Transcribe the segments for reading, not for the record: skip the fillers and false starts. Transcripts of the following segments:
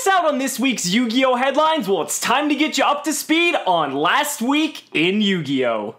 miss out on this week's Yu-Gi-Oh! Headlines? Well, it's time to get you up to speed on last week in Yu-Gi-Oh!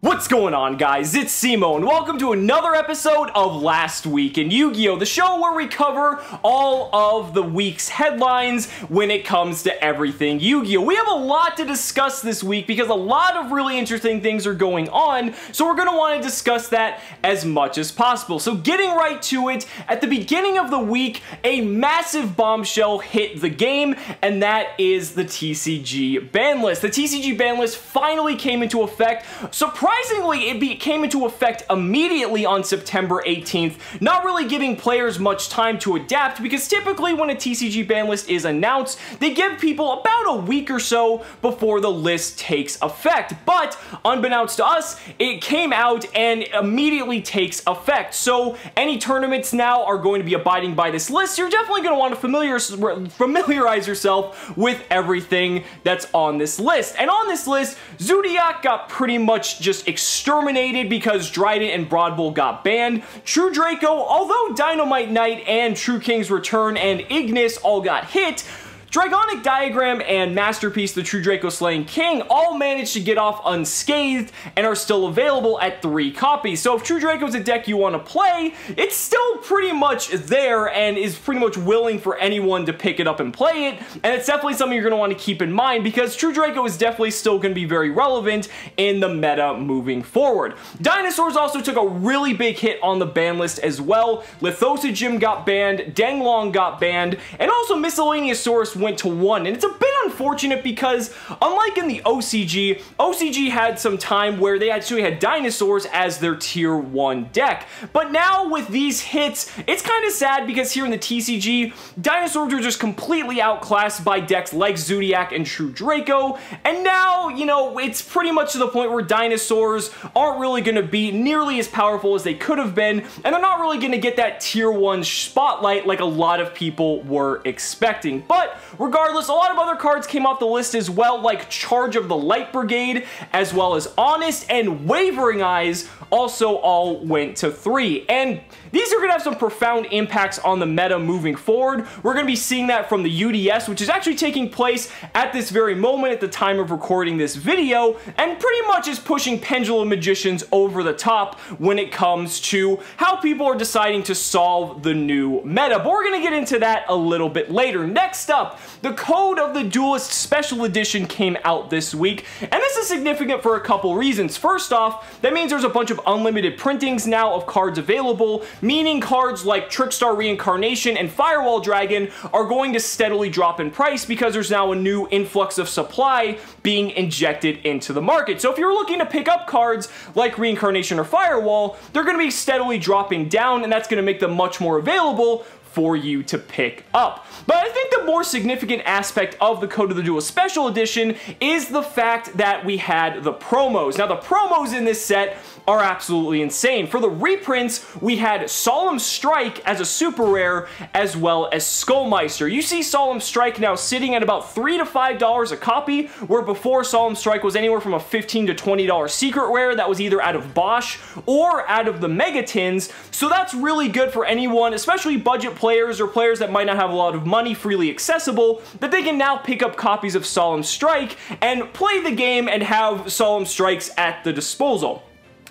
What's going on, guys? It's Cimo, and welcome to another episode of Last Week in Yu-Gi-Oh! The show where we cover all of the week's headlines when it comes to everything Yu-Gi-Oh! We have a lot to discuss this week because a lot of really interesting things are going on, so we're going to want to discuss that as much as possible. So getting right to it, at the beginning of the week, a massive bombshell hit the game, and that is the TCG Banlist. The TCG Banlist finally came into effect. Surprisingly, it came into effect immediately on September 18th, not really giving players much time to adapt because typically when a TCG Banlist is announced, they give people about a week or so before the list takes effect. But unbeknownst to us, it came out and immediately takes effect. So any tournaments now are going to be abiding by this list. You're definitely going to want to familiarize yourself with everything that's on this list. And on this list, Zodiac got pretty much just exterminated because Dryden and Broad Bull got banned. True Draco, although Dynamite Knight and True King's Return and Ignis all got hit, Dragonic Diagram and Masterpiece, the True Draco Slaying King, all managed to get off unscathed and are still available at 3 copies. So if True Draco is a deck you want to play, it's still pretty much there and is pretty much willing for anyone to pick it up and play it. And it's definitely something you're going to want to keep in mind because True Draco is definitely still going to be very relevant in the meta moving forward. Dinosaurs also took a really big hit on the ban list as well. Lithosagem got banned, Denglong got banned, and also Miscellaneous Source went to 1, and it's a bit unfortunate because unlike in the OCG had some time where they actually had dinosaurs as their tier 1 deck, but now with these hits it's kind of sad because here in the TCG dinosaurs are just completely outclassed by decks like Zodiac and True Draco, and now, you know, it's pretty much to the point where dinosaurs aren't really going to be nearly as powerful as they could have been, and they're not really going to get that tier 1 spotlight like a lot of people were expecting. But regardless, a lot of other cards came off the list as well, like Charge of the Light Brigade, as well as Honest and Wavering Eyes also all went to 3. And these are going to have some profound impacts on the meta moving forward. We're going to be seeing that from the UDS, which is actually taking place at this very moment at the time of recording this video, and pretty much is pushing Pendulum Magicians over the top when it comes to how people are deciding to solve the new meta. But we're going to get into that a little bit later. Next up, the code of the Duelist Special Edition came out this week, and this is significant for a couple reasons. First off, that means there's a bunch of unlimited printings now of cards available, meaning cards like Trickstar Reincarnation and Firewall Dragon are going to steadily drop in price because there's now a new influx of supply being injected into the market. So if you're looking to pick up cards like Reincarnation or Firewall, they're going to be steadily dropping down, and that's going to make them much more available for you to pick up. But I think the more significant aspect of the Code of the Duelist Special Edition is the fact that we had the promos. Now, the promos in this set are absolutely insane. For the reprints, we had Solemn Strike as a super rare, as well as Skullmeister. You see Solemn Strike now sitting at about $3 to $5 a copy, where before Solemn Strike was anywhere from a $15 to $20 secret rare that was either out of Bosch or out of the Megatins. So that's really good for anyone, especially budget players or players that might not have a lot of money freely accessible, that they can now pick up copies of Solemn Strike and play the game and have Solemn Strikes at the disposal.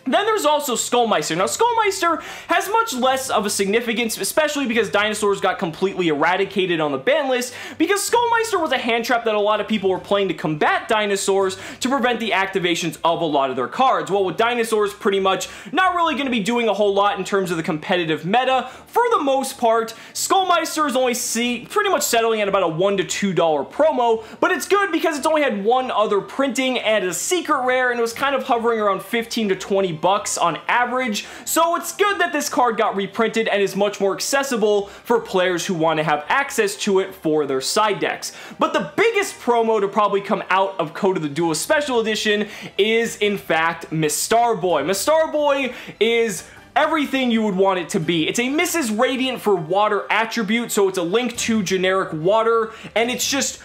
Then there's also Skullmeister. Now, Skullmeister has much less of a significance, especially because dinosaurs got completely eradicated on the ban list, because Skullmeister was a hand trap that a lot of people were playing to combat dinosaurs to prevent the activations of a lot of their cards. Well, with dinosaurs pretty much not really going to be doing a whole lot in terms of the competitive meta, for the most part, Skullmeister is only pretty much settling at about a $1 to $2 promo, but it's good because it's only had one other printing and a secret rare, and it was kind of hovering around 15 to 20 bucks on average, so it's good that this card got reprinted and is much more accessible for players who want to have access to it for their side decks. But the biggest promo to probably come out of Code of the Duelist Special Edition is, in fact, Mistar Boy. Mistar Boy is everything you would want it to be. It's a Mrs. Radiant for water attribute, so it's a link to generic water, and it's just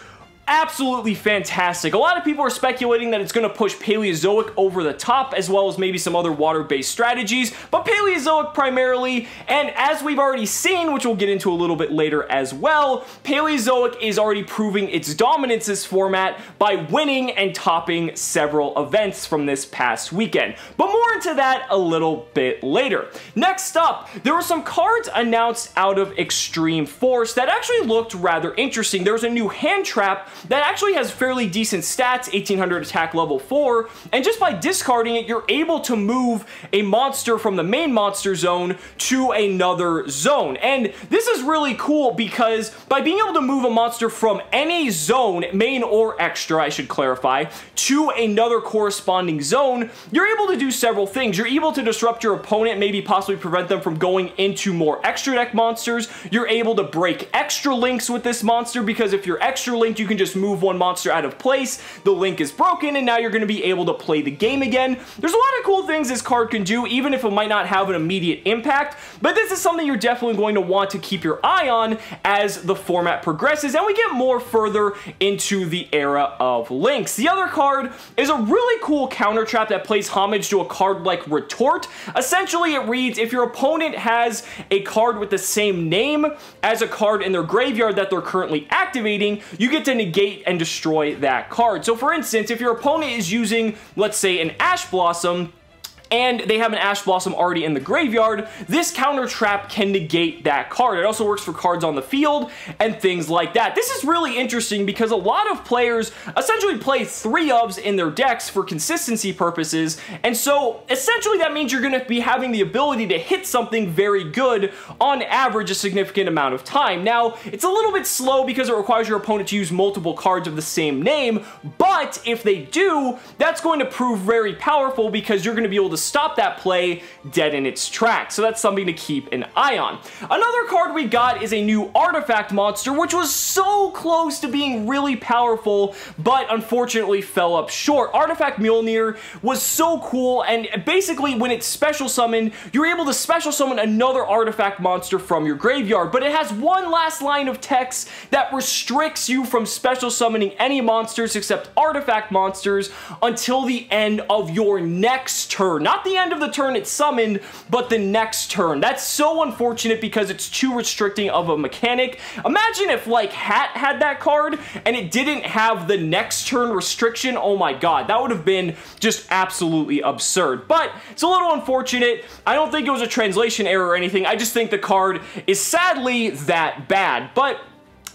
absolutely fantastic. A lot of people are speculating that it's going to push Paleozoic over the top, as well as maybe some other water-based strategies, but Paleozoic primarily, and as we've already seen, which we'll get into a little bit later as well, Paleozoic is already proving its dominance in this format by winning and topping several events from this past weekend. But more into that a little bit later. Next up, there were some cards announced out of Extreme Force that actually looked rather interesting. There was a new hand trap that actually has fairly decent stats, 1800 attack level 4, and just by discarding it, you're able to move a monster from the main monster zone to another zone. And this is really cool because by being able to move a monster from any zone, main or extra, I should clarify, to another corresponding zone, you're able to do several things. You're able to disrupt your opponent, maybe possibly prevent them from going into more extra deck monsters. You're able to break extra links with this monster because if you're extra linked, you can just move one monster out of place, the link is broken, and now you're going to be able to play the game again. There's a lot of cool things this card can do, even if it might not have an immediate impact, but this is something you're definitely going to want to keep your eye on as the format progresses, and we get more further into the era of links. The other card is a really cool counter trap that plays homage to a card like Retort. Essentially, it reads, if your opponent has a card with the same name as a card in their graveyard that they're currently activating, you get to negate and destroy that card. So for instance, if your opponent is using, let's say, an Ash Blossom, and they have an Ash Blossom already in the graveyard, this counter trap can negate that card. It also works for cards on the field and things like that. This is really interesting because a lot of players essentially play 3-ofs in their decks for consistency purposes, and so essentially that means you're going to be having the ability to hit something very good on average a significant amount of time. Now, it's a little bit slow because it requires your opponent to use multiple cards of the same name, but if they do, that's going to prove very powerful because you're going to be able to stop that play dead in its tracks. So that's something to keep an eye on. Another card we got is a new artifact monster, which was so close to being really powerful, but unfortunately fell up short. Artifact Mjolnir was so cool, and basically when it's special summoned, you're able to special summon another artifact monster from your graveyard, but it has one last line of text that restricts you from special summoning any monsters except artifact monsters until the end of your next turn. Not the end of the turn it's summoned, but the next turn. That's so unfortunate because it's too restricting of a mechanic. Imagine if like Hat had that card and it didn't have the next turn restriction. Oh my god, that would have been just absolutely absurd. But it's a little unfortunate. I don't think it was a translation error or anything. I just think the card is sadly that bad. But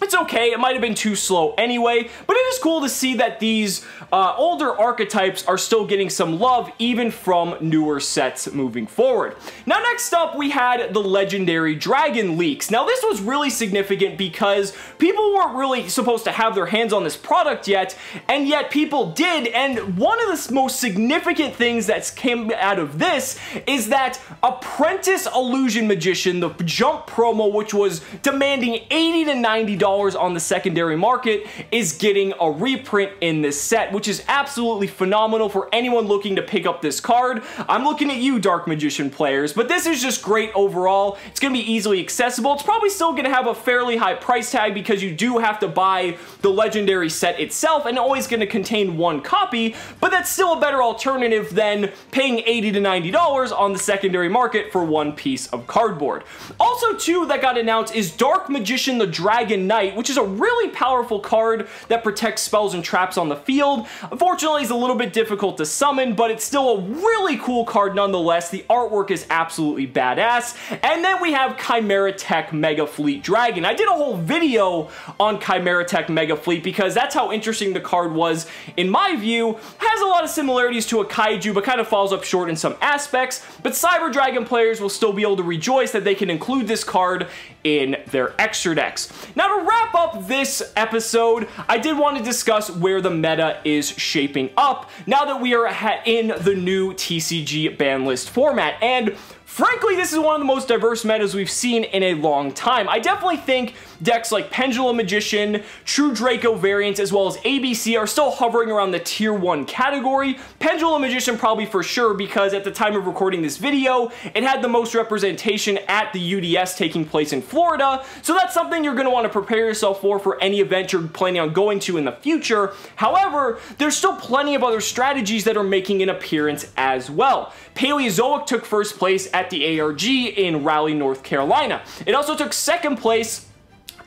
it's okay, it might have been too slow anyway, but it is cool to see that these older archetypes are still getting some love even from newer sets moving forward. Now next up we had the legendary dragon leaks. Now this was really significant because people weren't really supposed to have their hands on this product yet, and yet people did, and one of the most significant things that came out of this is that Apprentice Illusion Magician, the jump promo, which was demanding $80 to $90 on the secondary market, is getting a reprint in this set, which is absolutely phenomenal for anyone looking to pick up this card. I'm looking at you, Dark Magician players, but this is just great overall. It's going to be easily accessible. It's probably still going to have a fairly high price tag because you do have to buy the legendary set itself and always going to contain one copy, but that's still a better alternative than paying $80 to $90 on the secondary market for one piece of cardboard. Also, too, that got announced is Dark Magician the Dragon Knight, which is a really powerful card that protects spells and traps on the field. Unfortunately, it's a little bit difficult to summon, but it's still a really cool card nonetheless. The artwork is absolutely badass. And then we have Chimeratech Megafleet Dragon. I did a whole video on Chimeratech Megafleet because that's how interesting the card was in my view. Has a lot of similarities to a kaiju, but kind of falls up short in some aspects. But Cyber Dragon players will still be able to rejoice that they can include this card in their extra decks. Now, to wrap up this episode, I did want to discuss where the meta is shaping up now that we are in the new TCG Banlist format. And frankly, this is one of the most diverse metas we've seen in a long time. I definitely think decks like Pendulum Magician, True Draco variants, as well as ABC are still hovering around the tier 1 category. Pendulum Magician probably for sure, because at the time of recording this video, it had the most representation at the UDS taking place in Florida, so that's something you're going to want to prepare yourself for any event you're planning on going to in the future. However, there's still plenty of other strategies that are making an appearance as well. Paleozoic took first place at the ARG in Raleigh, North Carolina. It also took second place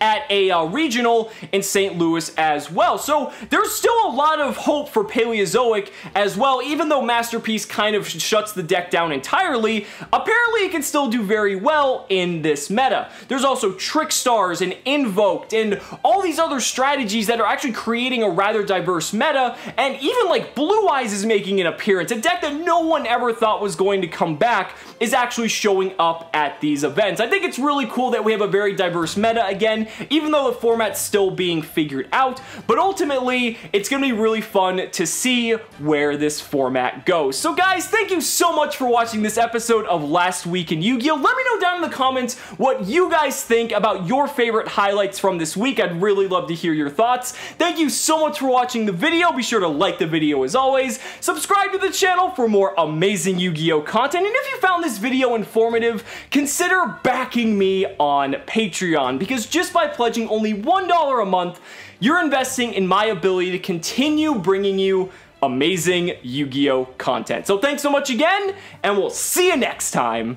at a regional in St. Louis as well. So there's still a lot of hope for Paleozoic as well. Even though Masterpiece kind of shuts the deck down entirely, apparently it can still do very well in this meta. There's also Trickstars and Invoked and all these other strategies that are actually creating a rather diverse meta, and even like Blue Eyes is making an appearance. A deck that no one ever thought was going to come back is actually showing up at these events. I think it's really cool that we have a very diverse meta again, even though the format's still being figured out, but ultimately, it's gonna be really fun to see where this format goes. So guys, thank you so much for watching this episode of Last Week in Yu-Gi-Oh! Let me know down in the comments what you guys think about your favorite highlights from this week. I'd really love to hear your thoughts. Thank you so much for watching the video. Be sure to like the video as always. Subscribe to the channel for more amazing Yu-Gi-Oh! Content, and if you found this video informative, consider backing me on Patreon, because just by pledging only $1 a month, you're investing in my ability to continue bringing you amazing Yu-Gi-Oh! Content. So thanks so much again, and we'll see you next time.